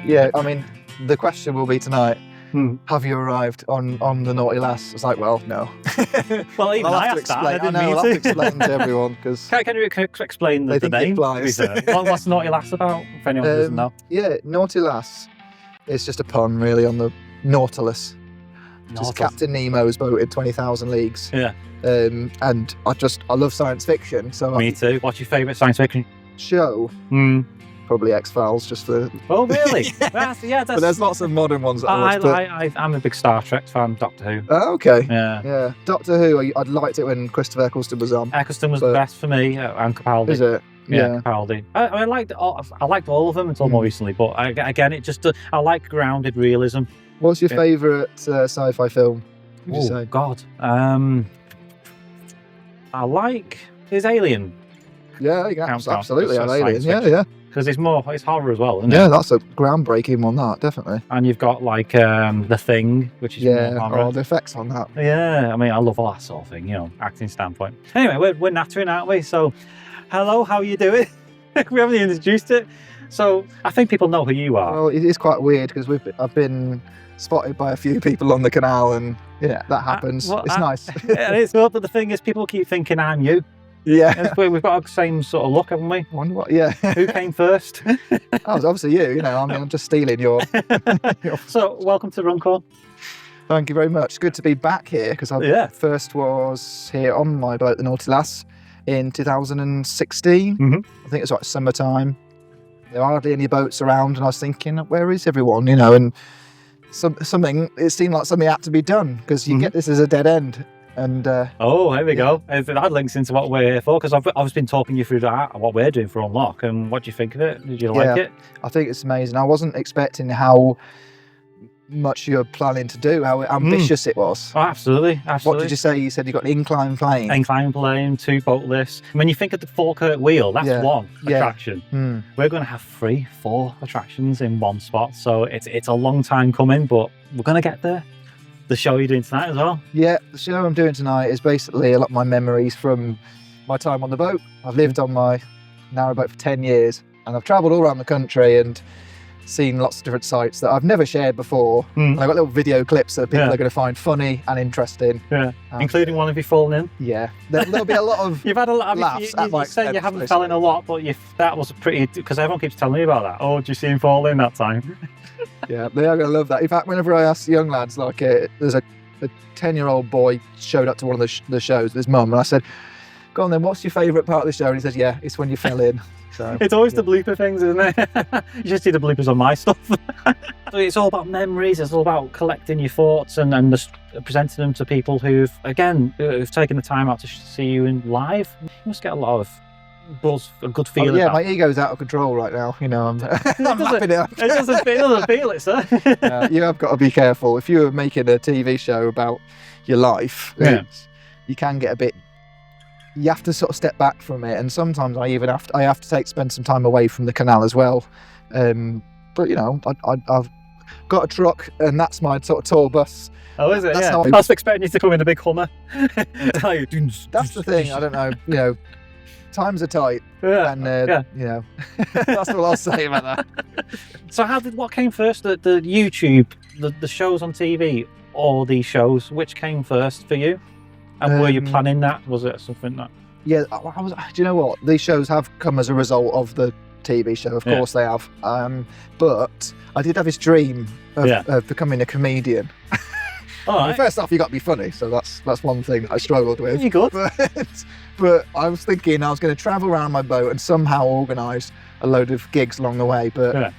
Yeah, I mean, the question will be tonight, have you arrived on the Naughty Lass? It's like, well, no. Well, even I'll I have to asked that. explain. I'll have to explain to everyone because Can you explain the name? What's Naughty Lass about? If anyone doesn't know. Yeah, Naughty Lass is just a pun, really, on the Nautilus. Just Captain Nemo's boat in 20,000 Leagues. Yeah. And I love science fiction. So Me too. What's your favourite science fiction show? Probably X-Files, just for... Oh, really? But there's lots of modern ones that I watch. I'm a big Star Trek fan, Doctor Who. Oh, okay. Yeah. Doctor Who, I liked it when Christopher Eccleston was on. Eccleston was the best for me, and Capaldi. Is it? Yeah, Capaldi. I liked all of them until more recently, but again, I like grounded realism. What's your favourite sci-fi film, would you say? God. I like his Alien. Yeah, absolutely. Alien. Yeah. Because it's horror as well, isn't it? Yeah, that's a groundbreaking one, that, definitely. And you've got like The Thing, which is more horror. The effects on that. Yeah, I mean, I love all that sort of thing, acting standpoint. Anyway, we're nattering, aren't we? So, hello, how are you doing? We haven't even introduced it. So, I think people know who you are. Well, it is quite weird because I've been spotted by a few people on the canal, and that happens. It's nice. And it's good, but the thing is, people keep thinking I'm you. Yeah. We've got the same sort of look, haven't we? Wonder what? Yeah. Who came first? That was obviously you. I mean, I'm just stealing your. So, welcome to Runcorn. Thank you very much. It's good to be back here because I first was here on my boat, the Naughty Lass, in 2016. I think it's like summertime. There are hardly any boats around, and I was thinking, where is everyone? And it seemed like something had to be done because you get this as a dead end. And here we go. That links into what we're here for, because I've been talking you through what we're doing for Unlock, and what do you think of it? Did you like it? I think it's amazing. I wasn't expecting how much you're planning to do, how ambitious it was. Oh, absolutely. What did you say? You said you got an incline plane. Incline plane, 2 boat lifts. When you think of the Falkirk wheel, that's one attraction. We're going to have 4 attractions in one spot, so it's a long time coming, but we're going to get there. The show you're doing tonight as well? Yeah, the show I'm doing tonight is basically a lot of my memories from my time on the boat. I've lived on my narrowboat for 10 years, and I've travelled all around the country and seen lots of different sites that I've never shared before. And I've got little video clips that people are going to find funny and interesting. Yeah, including one of you falling in. Yeah, there'll be a lot of You've had a lot of laughs. You say you haven't fallen a lot, but that was pretty, because everyone keeps telling me about that. Oh, did you see him fall in that time? Yeah, they are going to love that. In fact, whenever I ask young lads, like there's a 10-year-old boy showed up to one of the shows with his mum, and I said, go on then, what's your favourite part of the show? And he says, yeah, it's when you fell in. So, it's always the blooper things, isn't it? You just see the bloopers on my stuff. So it's all about memories, it's all about collecting your thoughts and just presenting them to people who've taken the time out to see you in live. You must get a lot of buzz, a good feeling. My ego's out of control right now. I'm lapping it up. It doesn't feel it, sir. You have got to be careful. If you're making a TV show about your life, you can get a bit. You have to sort of step back from it, and sometimes I have to spend some time away from the canal as well. But I've got a truck, and that's my sort of tour bus. Oh, is it? I was expecting you to come in a big Hummer. That's the thing. I don't know. Times are tight, and that's all I'll say about that. So, what came first? The YouTube, the shows on TV, or these shows? Which came first for you? And were you planning that? Was it something that? Yeah, I was. Do you know what? These shows have come as a result of the TV show. Of course they have. But I did have this dream of becoming a comedian. All right. First off, you got to be funny, so that's one thing that I struggled with. You good? But I was thinking I was going to travel around my boat and somehow organise a load of gigs along the way. But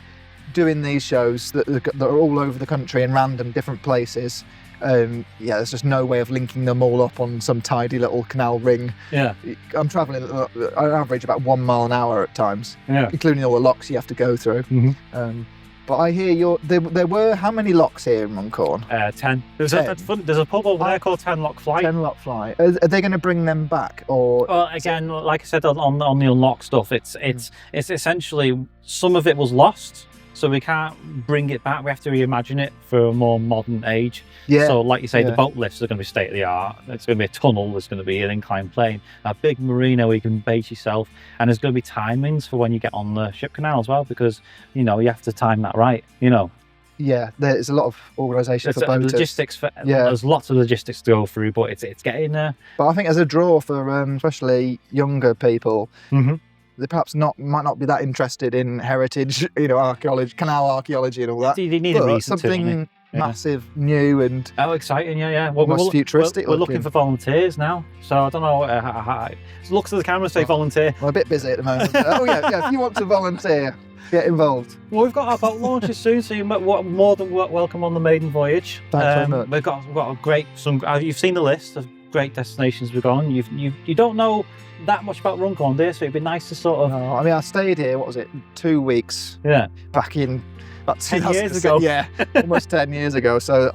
doing these shows that are all over the country in random different places, there's just no way of linking them all up on some tidy little canal ring. Yeah, I'm travelling on average about 1 mile an hour at times, including all the locks you have to go through. But I hear there were how many locks here in Runcorn? 10. There's a pub over there called 10 Lock Flight. 10 Lock Flight. Are they going to bring them back, or? Well, again, like I said on the Unlock stuff, it's essentially some of it was lost. so we can't bring it back. We have to reimagine it for a more modern age. Yeah. So, like you say, Yeah. the boat lifts are going to be state of the art. There's going to be a tunnel. There's going to be an inclined plane, a big marina where you can base yourself, and there's going to be timings for when you get on the ship canal as well, because you have to time that right. Yeah, there's a lot of organisation for There's boaters. logistics. Yeah. There's lots of logistics to go through, but it's getting there. But I think as a draw for especially younger people, they perhaps might not be that interested in heritage, archaeology, canal archaeology and all that. You need a But reason something massive, new, and exciting, yeah. Well, almost futuristic. We're looking for volunteers now, so I don't know. Looks at the camera, say volunteer. We're a bit busy at the moment. If you want to volunteer, get involved. Well, we've got our boat launches soon, so you're more than welcome on the maiden voyage. Thanks very much. We've got a great. You've seen the list of great destinations we've gone. You don't know that much about Runcorn, do you? So it'd be nice to sort of. No, I mean, I stayed here. What was it? 2 weeks. Yeah. Back in about 10 years ago. Yeah, almost 10 years ago. So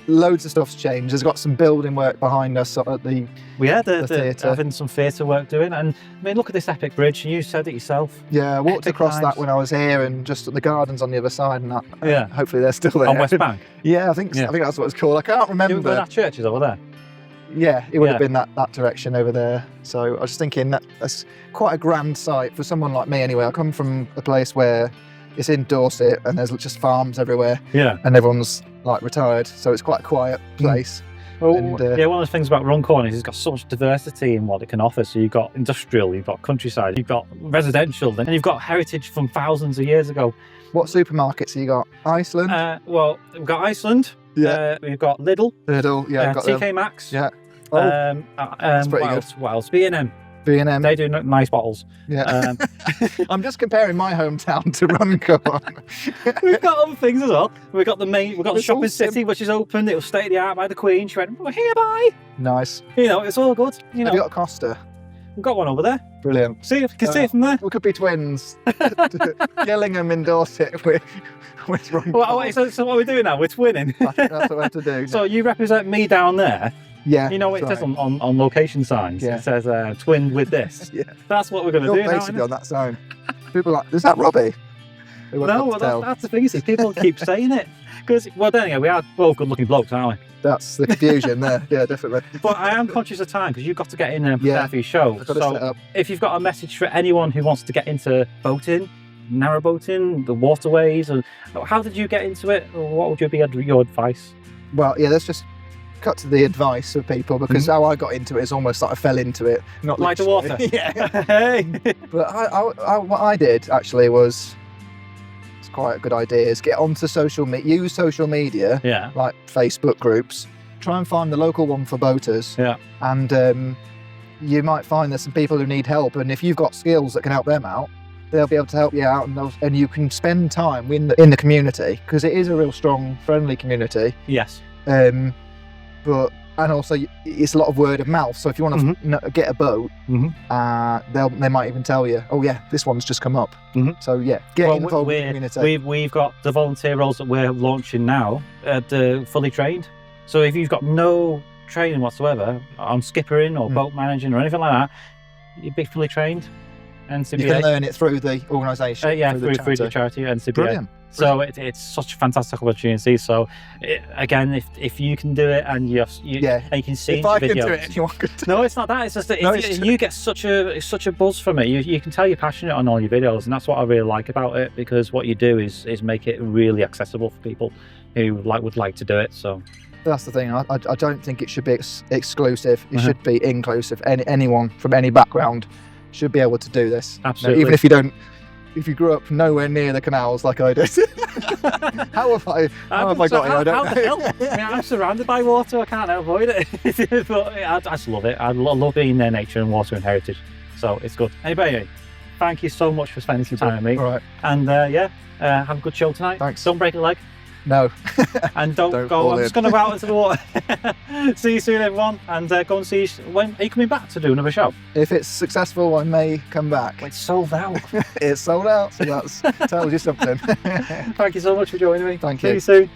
loads of stuff's changed. There's got some building work behind us at the. The theatre. having some theatre work doing, and I mean, look at this epic bridge. You said it yourself. Yeah, I walked Epic across that times. when I was here, and just at the gardens on the other side, and that. Yeah. Hopefully they're still there. On West Bank. Yeah, I think that's what it's called. I can't remember. That church is over there. Yeah, it would have been that direction over there. So I was thinking that's quite a grand sight for someone like me anyway. I come from a place where it's in Dorset and there's just farms everywhere. Yeah. And everyone's like retired, so it's quite a quiet place. Well, And, one of the things about Runcorn is it's got so much diversity in what it can offer. So you've got industrial, you've got countryside, you've got residential, and you've got heritage from thousands of years ago. What supermarkets have you got? Iceland? Well, we've got Iceland. Yeah. We've got Lidl. Lidl, yeah, I've got TK them. Maxx. Yeah. Oh, That's pretty what good. else? What else? B&M. B&M. They do nice bottles. Yeah. I'm just comparing my hometown to Runcorn. We've got other things as well. We've got the It's shopping all city, which is open. It was state of the art by the Queen. She went, "We're hereby." Nice. It's all good. Have you got a Costa? We've got one over there. Brilliant. See, you can see it from there. We could be twins. Gillingham in Dorset with Runcorn. So what are we doing now? We're twinning. That's what we have to do. So you represent me down there. Yeah. You know what it that's says right. on location signs? Yeah. It says twin with this. Yeah. That's what we're going to You're do now. basically on that sign. People are like, is that Robbie? They won't No, have well, to tell. that's the thing. Is people keep saying it because then again, we are both good-looking blokes, aren't we? That's the confusion there. Yeah, definitely. But I am conscious of time because you've got to get in there and Yeah. prepare for your show. I've got to set So up. if you've got a message for anyone who wants to get into boating, narrow boating, the waterways, and how did you get into it? Or what would be your advice? Well, yeah, let's just cut to the advice of people because Mm-hmm. how I got into it is almost like I fell into it. Not Like the literally. water. Yeah. Hey. But what I did actually was, it's quite a good idea, is get onto use social media, Yeah. like Facebook groups, try and find the local one for boaters. Yeah. And you might find there's some people who need help, and if you've got skills that can help them out, they'll be able to help you out, and you can spend time in the community because it is a real strong, friendly community. Yes. And also it's a lot of word of mouth. So if you want to get a boat, they might even tell you, "Oh yeah, this one's just come up." So yeah, get involved in the community. We've got the volunteer roles that we're launching now at fully trained. So if you've got no training whatsoever on skippering or boat managing or anything like that, you'd be fully trained. NCBA. You can learn it through the organisation. through the charity NCBA. Brilliant. So it's such a fantastic opportunity. So again, if you can do it and you can see If I videos, can do it, anyone could do it. No, it's not that. It's just that you get such a buzz from it. You can tell you're passionate on all your videos, and that's what I really like about it, because what you do is make it really accessible for people who would like to do it. So That's the thing. I don't think it should be exclusive. It should be inclusive. Anyone from any background should be able to do this. Absolutely. Even if you don't. If you grew up nowhere near the canals like I did, how have I got here? I don't how the hell? I mean, I'm surrounded by water. I can't avoid it. But I just love it. I love being near nature and water and heritage. So it's good. Anyway, thank you so much for spending some time with me. All right. And have a good show tonight. Thanks. Don't break a leg. No. And don't go. fall I'm in. just going to go out into the water. See you soon, everyone. And go and see. When are you coming back to do another show? If it's successful, I may come back. It's sold out. It's sold out, so that tells you something. Thank you so much for joining me. Thank See you. you soon.